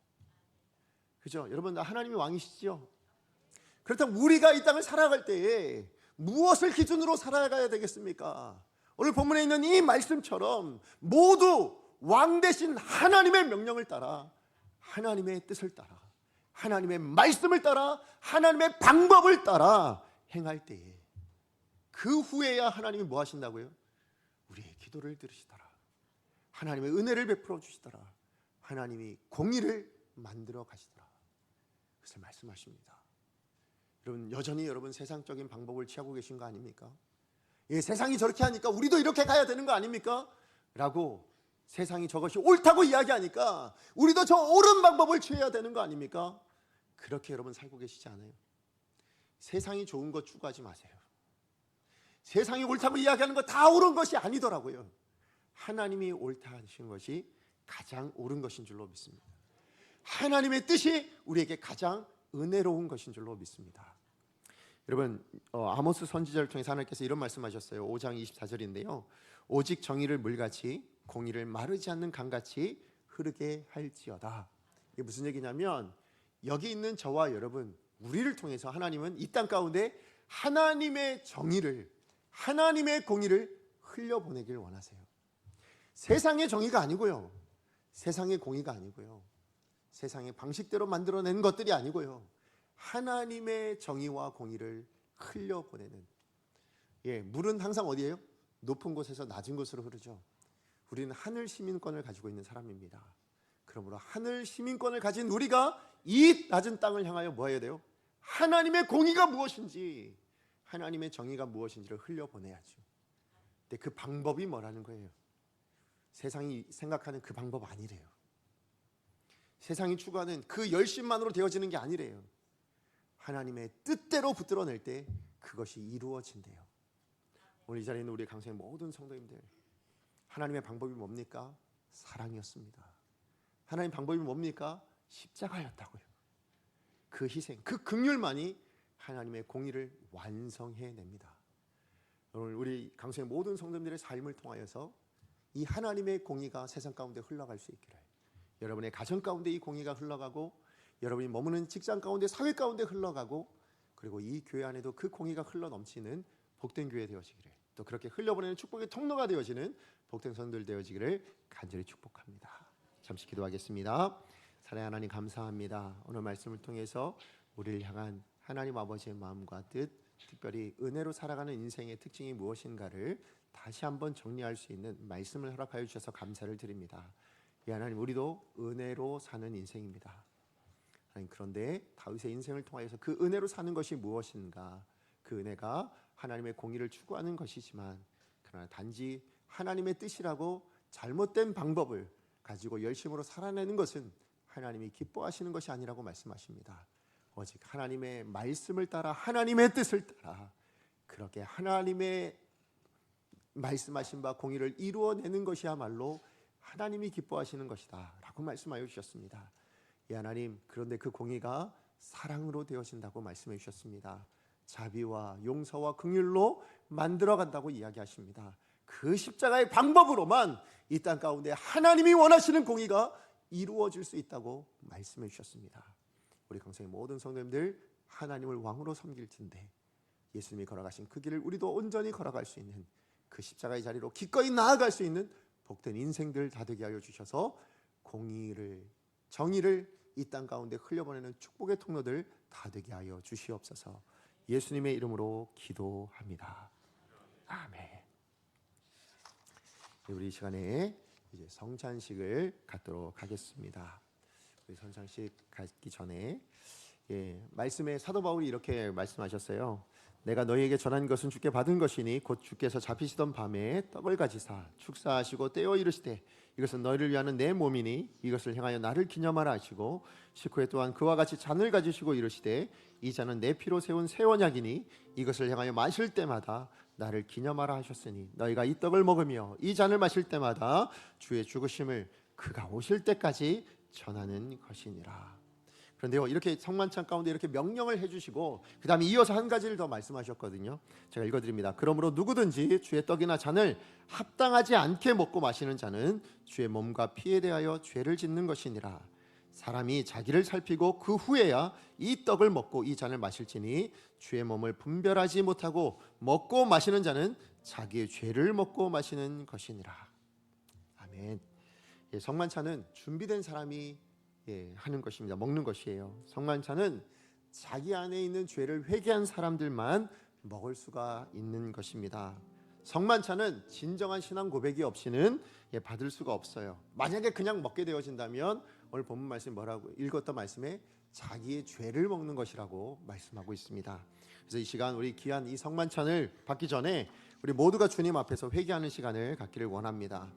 그죠? 여러분, 하나님이 왕이시죠? 그렇다면 우리가 이 땅을 살아갈 때에 무엇을 기준으로 살아가야 되겠습니까? 오늘 본문에 있는 이 말씀처럼 모두 왕 대신 하나님의 명령을 따라, 하나님의 뜻을 따라, 하나님의 말씀을 따라, 하나님의 방법을 따라 행할 때에 그 후에야 하나님이 뭐 하신다고요? 우리의 기도를 들으시더라. 하나님의 은혜를 베풀어 주시더라. 하나님이 공의를 만들어 가시더라. 그것을 말씀하십니다. 여러분, 여전히 여러분 세상적인 방법을 취하고 계신 거 아닙니까? 예, 세상이 저렇게 하니까 우리도 이렇게 가야 되는 거 아닙니까? 라고 세상이 저것이 옳다고 이야기하니까 우리도 저 옳은 방법을 취해야 되는 거 아닙니까? 그렇게 여러분 살고 계시지 않아요? 세상이 좋은 거 추구하지 마세요. 세상이 옳다고 이야기하는 거 다 옳은 것이 아니더라고요. 하나님이 옳다 하신 것이 가장 옳은 것인 줄로 믿습니다. 하나님의 뜻이 우리에게 가장 은혜로운 것인 줄로 믿습니다. 여러분, 아모스 선지자를 통해서 하나님께서 이런 말씀하셨어요. 5장 24절인데요. 오직 정의를 물같이 공의를 마르지 않는 강같이 흐르게 할지어다. 이게 무슨 얘기냐면 여기 있는 저와 여러분, 우리를 통해서 하나님은 이 땅 가운데 하나님의 정의를, 하나님의 공의를 흘려보내길 원하세요. 세상의 정의가 아니고요, 세상의 공의가 아니고요, 세상의 방식대로 만들어낸 것들이 아니고요, 하나님의 정의와 공의를 흘려보내는. 예, 물은 항상 어디예요? 높은 곳에서 낮은 곳으로 흐르죠. 우리는 하늘 시민권을 가지고 있는 사람입니다. 그러므로 하늘 시민권을 가진 우리가 이 낮은 땅을 향하여 뭐 해야 돼요? 하나님의 공의가 무엇인지, 하나님의 정의가 무엇인지를 흘려보내야죠. 근데 그 방법이 뭐라는 거예요? 세상이 생각하는 그 방법 아니래요. 세상이 추구하는 그 열심만으로 되어지는 게 아니래요. 하나님의 뜻대로 붙들어낼 때 그것이 이루어진대요. 오늘 이 자리에 있는 우리 강성의 모든 성도님들, 하나님의 방법이 뭡니까? 사랑이었습니다. 하나님 방법이 뭡니까? 십자가였다고요. 그 희생, 그 긍휼만이 하나님의 공의를 완성해냅니다. 오늘 우리 강성의 모든 성도님들의 삶을 통하여서 이 하나님의 공의가 세상 가운데 흘러갈 수 있기를, 여러분의 가정 가운데 이 공의가 흘러가고, 여러분이 머무는 직장 가운데, 사회 가운데 흘러가고, 그리고 이 교회 안에도 그 공의가 흘러넘치는 복된 교회 되어지기를, 또 그렇게 흘려보내는 축복의 통로가 되어지는 복된 성도들 되어지기를 간절히 축복합니다. 잠시 기도하겠습니다. 사랑하는 하나님, 감사합니다. 오늘 말씀을 통해서 우리를 향한 하나님 아버지의 마음과 뜻, 특별히 은혜로 살아가는 인생의 특징이 무엇인가를 다시 한번 정리할 수 있는 말씀을 허락하여 주셔서 감사를 드립니다. 예, 하나님, 우리도 은혜로 사는 인생입니다. 하나님, 그런데 다윗의 인생을 통하여서 그 은혜로 사는 것이 무엇인가? 그 은혜가 하나님의 공의를 추구하는 것이지만, 그러나 단지 하나님의 뜻이라고 잘못된 방법을 가지고 열심으로 살아내는 것은 하나님이 기뻐하시는 것이 아니라고 말씀하십니다. 오직 하나님의 말씀을 따라, 하나님의 뜻을 따라 그렇게 하나님의 말씀하신 바 공의를 이루어내는 것이야말로 하나님이 기뻐하시는 것이다 라고 말씀하여 주셨습니다. 예, 하나님, 그런데 그 공의가 사랑으로 되어진다고 말씀해 주셨습니다. 자비와 용서와 긍휼로 만들어간다고 이야기하십니다. 그 십자가의 방법으로만 이 땅 가운데 하나님이 원하시는 공의가 이루어질 수 있다고 말씀해 주셨습니다. 우리 강성의 모든 성도님들, 하나님을 왕으로 섬길 텐데 예수님이 걸어가신 그 길을 우리도 온전히 걸어갈 수 있는, 그 십자가의 자리로 기꺼이 나아갈 수 있는 복된 인생들 다 되게 하여 주셔서 공의를, 정의를 이 땅 가운데 흘려보내는 축복의 통로들 다 되게 하여 주시옵소서. 예수님의 이름으로 기도합니다. 아멘. 우리 이 시간에 이제 성찬식을 갖도록 하겠습니다. 우리 성찬식 갖기 전에 말씀에 사도 바울이 이렇게 말씀하셨어요. 내가 너희에게 전한 것은 주께 받은 것이니 곧 주께서 잡히시던 밤에 떡을 가지사 축사하시고 떼어 이르시되 이것은 너희를 위하는 내 몸이니 이것을 행하여 나를 기념하라 하시고 식후에 또한 그와 같이 잔을 가지시고 이르시되 이 잔은 내 피로 세운 새 언약이니 이것을 행하여 마실 때마다 나를 기념하라 하셨으니 너희가 이 떡을 먹으며 이 잔을 마실 때마다 주의 죽으심을 그가 오실 때까지 전하는 것이니라. 그런데요, 이렇게 성만찬 가운데 이렇게 명령을 해주시고 그 다음에 이어서 한 가지를 더 말씀하셨거든요. 제가 읽어드립니다. 그러므로 누구든지 주의 떡이나 잔을 합당하지 않게 먹고 마시는 자는 주의 몸과 피에 대하여 죄를 짓는 것이니라. 사람이 자기를 살피고 그 후에야 이 떡을 먹고 이 잔을 마실지니 주의 몸을 분별하지 못하고 먹고 마시는 자는 자기의 죄를 먹고 마시는 것이니라. 아멘. 성만찬은 준비된 사람이 하는 것입니다. 먹는 것이에요. 성만찬은 자기 안에 있는 죄를 회개한 사람들만 먹을 수가 있는 것입니다. 성만찬은 진정한 신앙 고백이 없이는 받을 수가 없어요. 만약에 그냥 먹게 되어진다면 오늘 본문 말씀 뭐라고 읽었던 말씀에 자기의 죄를 먹는 것이라고 말씀하고 있습니다. 그래서 이 시간 우리 귀한 이 성만찬을 받기 전에 우리 모두가 주님 앞에서 회개하는 시간을 갖기를 원합니다.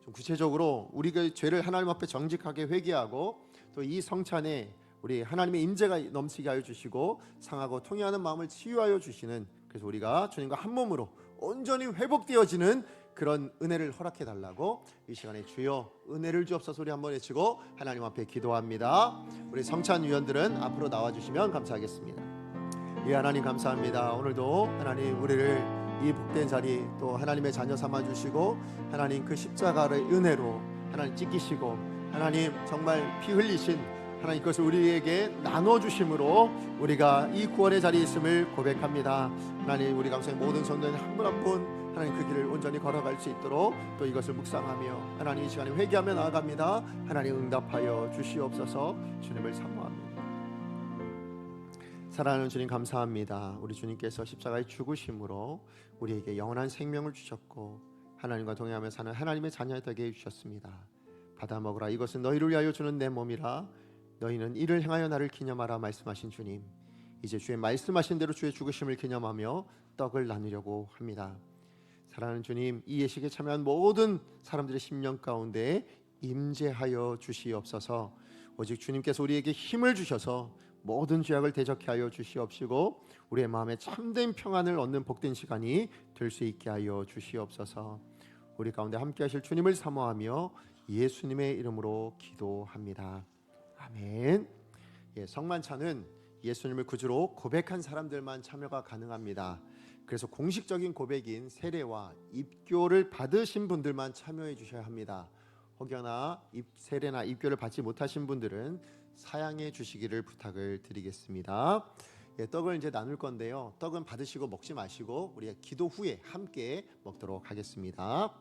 좀 구체적으로 우리가 죄를 하나님 앞에 정직하게 회개하고 또 이 성찬에 우리 하나님의 임재가 넘치게 하여 주시고 상하고 통회하는 마음을 치유하여 주시는, 그래서 우리가 주님과 한 몸으로 온전히 회복되어지는 그런 은혜를 허락해 달라고 이 시간에 주여 은혜를 주옵소서 우리 한번 외치고 하나님 앞에 기도합니다. 우리 성찬 위원들은 앞으로 나와 주시면 감사하겠습니다. 예, 하나님 감사합니다. 오늘도 하나님 우리를 이 복된 자리 또 하나님의 자녀 삼아 주시고 하나님 그 십자가의 은혜로 하나님 찢기시고 하나님 정말 피 흘리신 하나님 그것을 우리에게 나눠주심으로 우리가 이 구원의 자리에 있음을 고백합니다. 하나님 우리 감사의 모든 성도는 한 분 한 분 하나님 그 길을 온전히 걸어갈 수 있도록 또 이것을 묵상하며 하나님 이 시간에 회개하며 나아갑니다. 하나님 응답하여 주시옵소서. 주님을 사모합니다. 사랑하는 주님 감사합니다. 우리 주님께서 십자가의 죽으심으로 우리에게 영원한 생명을 주셨고 하나님과 동행하며 사는 하나님의 자녀 되게 해주셨습니다. 받아 먹으라 이것은 너희를 위하여 주는 내 몸이라 너희는 이를 행하여 나를 기념하라 말씀하신 주님, 이제 주의 말씀하신 대로 주의 죽으심을 기념하며 떡을 나누려고 합니다. 사랑하는 주님, 이 예식에 참여한 모든 사람들의 심령 가운데 임재하여 주시옵소서. 오직 주님께서 우리에게 힘을 주셔서 모든 죄악을 대적케 하여 주시옵시고 우리의 마음에 참된 평안을 얻는 복된 시간이 될 수 있게 하여 주시옵소서. 우리 가운데 함께 하실 주님을 사모하며 예수님의 이름으로 기도합니다. 아멘. 성만찬은 예수님을 구주로 고백한 사람들만 참여가 가능합니다. 그래서 공식적인 고백인 세례와 입교를 받으신 분들만 참여해 주셔야 합니다. 혹여나 세례나 입교를 받지 못하신 분들은 사양해 주시기를 부탁을 드리겠습니다. 떡을 이제 나눌 건데요. 떡은 받으시고 먹지 마시고 우리가 기도 후에 함께 먹도록 하겠습니다.